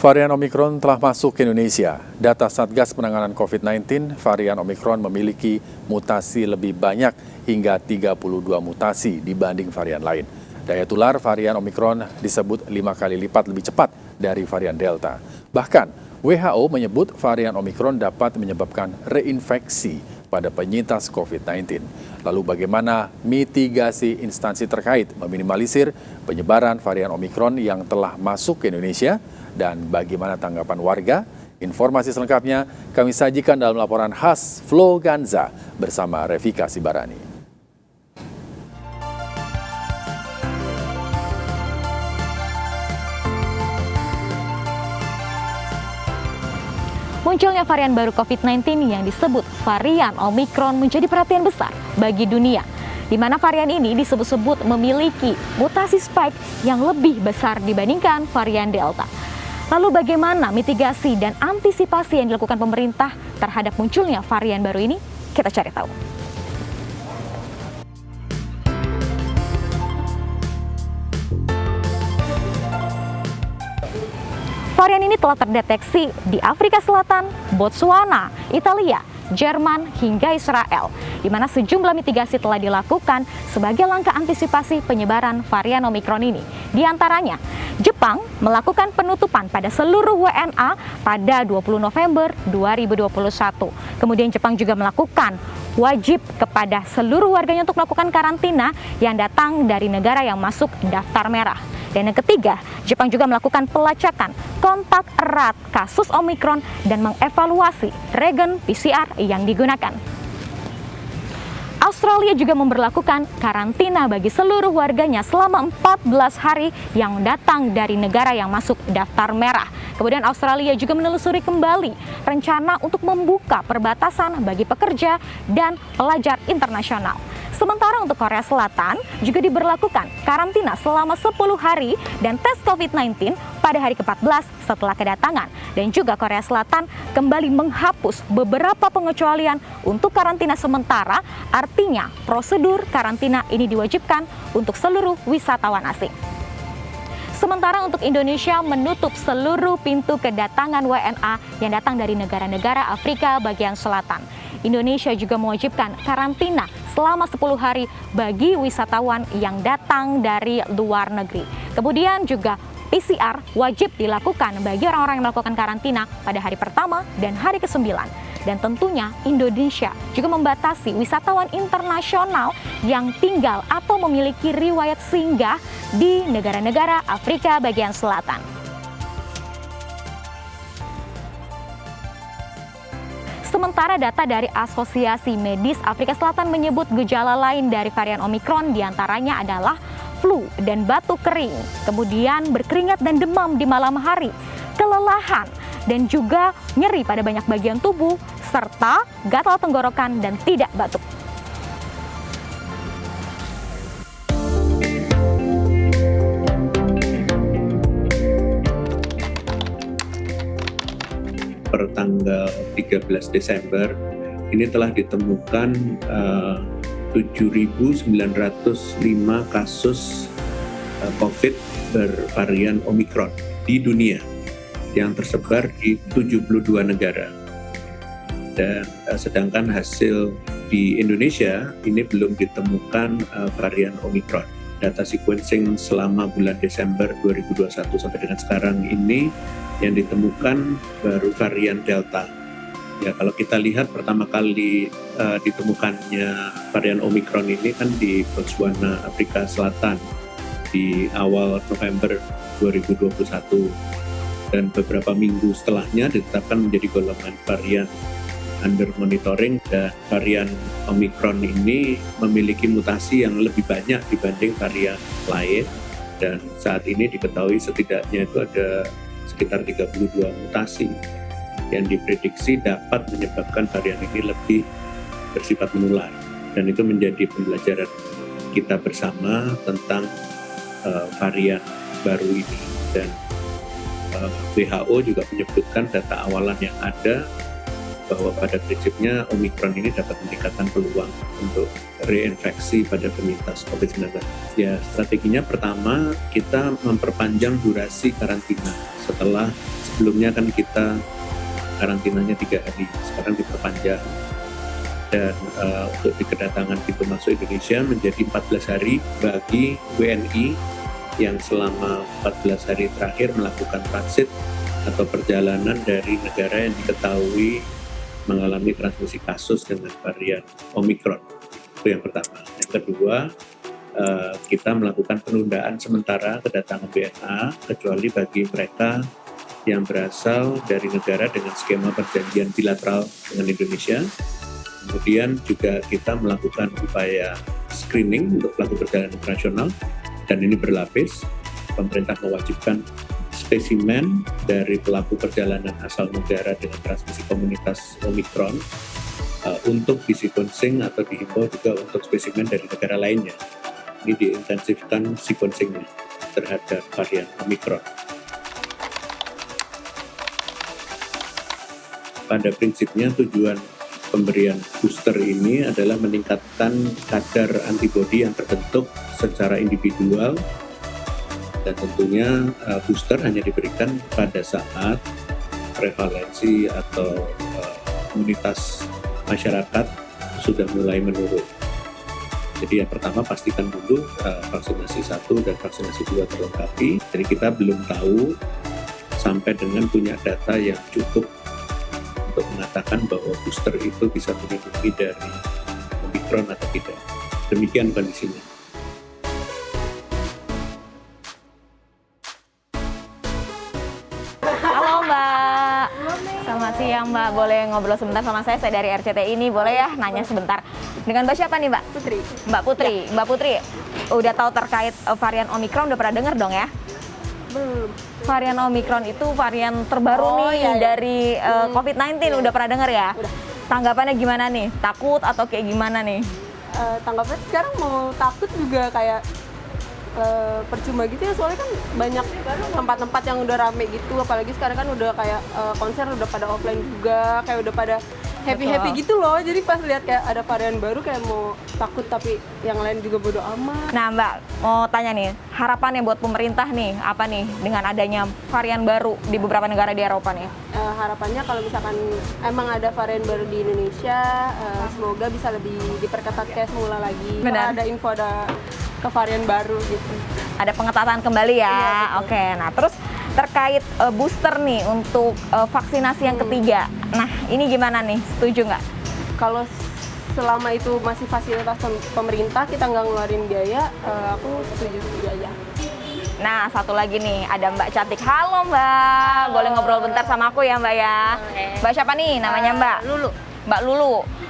Varian Omikron telah masuk ke Indonesia. Data Satgas Penanganan COVID-19, varian Omikron memiliki mutasi lebih banyak hingga 32 mutasi dibanding varian lain. Daya tular varian Omikron disebut 5 kali lipat lebih cepat dari varian Delta. Bahkan, WHO menyebut varian Omikron dapat menyebabkan reinfeksi pada penyintas COVID-19. Lalu bagaimana mitigasi instansi terkait meminimalisir penyebaran varian Omikron yang telah masuk ke Indonesia? Dan bagaimana tanggapan warga? Informasi selengkapnya kami sajikan dalam laporan khas Flo Ganza bersama Revika Sibarani. Munculnya varian baru COVID-19 yang disebut varian Omikron menjadi perhatian besar bagi dunia, di mana varian ini disebut-sebut memiliki mutasi spike yang lebih besar dibandingkan varian Delta. Lalu bagaimana mitigasi dan antisipasi yang dilakukan pemerintah terhadap munculnya varian baru ini? Kita cari tahu. Varian ini telah terdeteksi di Afrika Selatan, Botswana, Italia, Jerman, hingga Israel, di mana sejumlah mitigasi telah dilakukan sebagai langkah antisipasi penyebaran varian Omikron ini. Di antaranya, Jepang melakukan penutupan pada seluruh WNA pada 20 November 2021. Kemudian Jepang juga melakukan wajib kepada seluruh warganya untuk melakukan karantina yang datang dari negara yang masuk daftar merah. Dan yang ketiga, Jepang juga melakukan pelacakan kontak erat kasus Omikron dan mengevaluasi regen PCR yang digunakan. Australia juga memberlakukan karantina bagi seluruh warganya selama 14 hari yang datang dari negara yang masuk daftar merah. Kemudian Australia juga menelusuri kembali rencana untuk membuka perbatasan bagi pekerja dan pelajar internasional. Sementara untuk Korea Selatan juga diberlakukan karantina selama 10 hari dan tes COVID-19 pada hari ke-14 setelah kedatangan. Dan juga Korea Selatan kembali menghapus beberapa pengecualian untuk karantina sementara, artinya prosedur karantina ini diwajibkan untuk seluruh wisatawan asing. Sementara untuk Indonesia menutup seluruh pintu kedatangan WNA yang datang dari negara-negara Afrika bagian selatan. Indonesia juga mewajibkan karantina selama 10 hari bagi wisatawan yang datang dari luar negeri. Kemudian juga PCR wajib dilakukan bagi orang-orang yang melakukan karantina pada hari pertama dan hari ke-9. Dan tentunya Indonesia juga membatasi wisatawan internasional yang tinggal atau memiliki riwayat singgah di negara-negara Afrika bagian selatan. Sementara data dari Asosiasi Medis Afrika Selatan menyebut gejala lain dari varian Omikron diantaranya adalah flu dan batuk kering, kemudian berkeringat dan demam di malam hari, kelelahan, dan juga nyeri pada banyak bagian tubuh, serta gatal tenggorokan dan tidak batuk. Per tanggal 13 Desember ini telah ditemukan 7.905 kasus COVID bervarian Omikron di dunia yang tersebar di 72 negara. Dan sedangkan hasil di Indonesia ini belum ditemukan varian Omikron. Data sequencing selama bulan Desember 2021 sampai dengan sekarang ini yang ditemukan baru varian Delta. Ya, kalau kita lihat pertama kali ditemukannya varian Omikron ini kan di Botswana, Afrika Selatan di awal November 2021 dan beberapa minggu setelahnya ditetapkan menjadi golongan varian under monitoring, dan varian Omikron ini memiliki mutasi yang lebih banyak dibanding varian lain, dan saat ini diketahui setidaknya itu ada sekitar 32 mutasi yang diprediksi dapat menyebabkan varian ini lebih bersifat menular, dan itu menjadi pembelajaran kita bersama tentang varian baru ini. Dan WHO juga menyebutkan data awalan yang ada bahwa pada prinsipnya Omikron ini dapat meningkatkan peluang untuk reinfeksi pada penyintas COVID-19. Ya, strateginya pertama kita memperpanjang durasi karantina setelah Sebelumnya kan kita karantinanya 3 hari, sekarang diperpanjang. Dan untuk kedatangan pintu masuk Indonesia menjadi 14 hari bagi WNI yang selama 14 hari terakhir melakukan transit atau perjalanan dari negara yang diketahui mengalami transmisi kasus dengan varian Omikron. Itu yang pertama. Yang kedua, kita melakukan penundaan sementara kedatangan WNA kecuali bagi mereka yang berasal dari negara dengan skema perjanjian bilateral dengan Indonesia. Kemudian juga kita melakukan upaya screening untuk pelaku perjalanan internasional, dan ini berlapis. Pemerintah mewajibkan spesimen dari pelaku perjalanan asal negara dengan transmisi komunitas Omikron untuk di-sequencing atau dihimbau juga untuk spesimen dari negara lainnya. Ini diintensifkan sequencingnya terhadap varian Omikron. Pada prinsipnya tujuan pemberian booster ini adalah meningkatkan kadar antibodi yang terbentuk secara individual, dan tentunya booster hanya diberikan pada saat prevalensi atau imunitas masyarakat sudah mulai menurun. Jadi yang pertama pastikan dulu vaksinasi 1 dan vaksinasi 2 terlengkapi. Jadi kita belum tahu sampai dengan punya data yang cukup untuk mengatakan bahwa booster itu bisa melindungi dari Omikron atau tidak. Demikian kondisinya. Halo Mbak. Selamat siang Mbak. Boleh ngobrol sebentar sama saya dari RCTI ini, boleh ya nanya sebentar. Dengan Mbak siapa nih Mbak? Putri. Mbak Putri. Ya. Mbak Putri, udah tahu terkait varian Omikron, udah pernah dengar dong ya? Belum. Varian Omikron itu varian terbaru dari COVID-19, udah pernah dengar ya? Udah. Tanggapannya gimana nih? Takut atau kayak gimana nih? Tanggapannya sekarang mau takut juga kayak percuma gitu ya, soalnya kan banyak tempat-tempat yang udah rame gitu, apalagi sekarang kan udah kayak konser udah pada offline juga, kayak udah pada happy gitu loh. Jadi pas lihat kayak ada varian baru kayak mau takut, tapi yang lain juga bodo amat. Nah Mbak, mau tanya nih, harapannya buat pemerintah nih apa nih dengan adanya varian baru di beberapa negara di Eropa nih? Harapannya kalau misalkan emang ada varian baru di Indonesia, semoga bisa lebih diperketat kayak semula lagi. Benar. Ada info ada ke varian baru gitu. Ada pengetatan kembali ya. Iya, betul. Oke, nah terus terkait booster nih untuk vaksinasi yang ketiga. Nah ini gimana nih, setuju nggak? Kalau selama itu masih fasilitas pemerintah, kita nggak ngeluarin biaya, aku setuju aja. Nah satu lagi nih, ada Mbak Cantik. Halo Mbak, boleh ngobrol bentar sama aku ya Mbak ya? Boleh. Mbak siapa nih namanya Mbak? Lulu.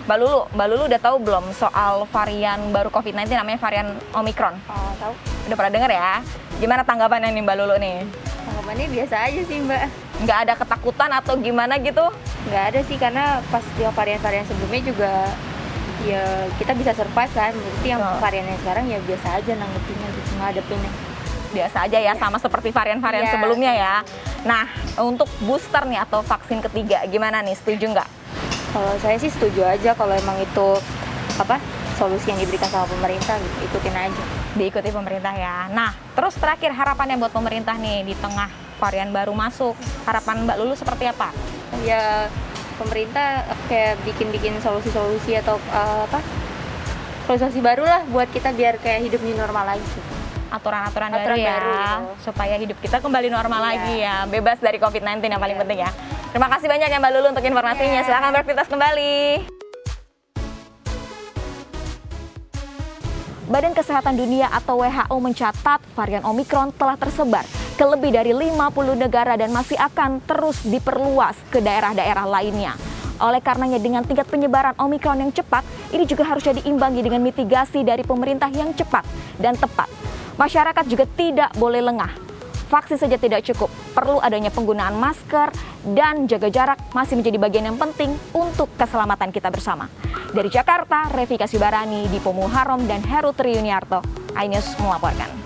Mbak Lulu udah tahu belum soal varian baru COVID-19 namanya varian Omikron? Oh, tahu. Udah pernah denger ya? Gimana tanggapannya nih Mbak Lulu nih? Tanggapannya biasa aja sih, Mbak. Nggak ada ketakutan atau gimana gitu? Nggak ada sih, karena pas yang varian-varian sebelumnya juga ya kita bisa survive kan. Jadi yang varian yang sekarang ya biasa aja nanggepinnya gitu, ngadepinnya. Biasa aja ya, sama seperti varian-varian Iya. sebelumnya ya. Nah, untuk booster nih atau vaksin ketiga, gimana nih? Setuju nggak? Kalau saya sih setuju aja kalau emang itu solusi yang diberikan sama pemerintah gitu, ikutin aja. Diikuti pemerintah ya. Nah, terus terakhir harapannya buat pemerintah nih di tengah varian baru masuk. Harapan Mbak Lulu seperti apa? Ya pemerintah kayak bikin solusi-solusi atau solusi baru lah buat kita biar kayak hidup new normal lagi gitu. Aturan-aturan Aturan baru ya, baru gitu. supaya hidup kita kembali normal Iya. lagi ya, bebas dari COVID-19 yang paling penting ya. Terima kasih banyak ya Mbak Lulu untuk informasinya. Iya. Silahkan beraktivitas kembali. Badan Kesehatan Dunia atau WHO mencatat varian Omikron telah tersebar ke lebih dari 50 negara dan masih akan terus diperluas ke daerah-daerah lainnya. Oleh karenanya dengan tingkat penyebaran Omikron yang cepat, ini juga harus diimbangi dengan mitigasi dari pemerintah yang cepat dan tepat. Masyarakat juga tidak boleh lengah. Vaksin saja tidak cukup, perlu adanya penggunaan masker dan jaga jarak masih menjadi bagian yang penting untuk keselamatan kita bersama. Dari Jakarta, Revi Kasibarani, Dipo Muharram, dan Heru Triyuniarto, iNews melaporkan.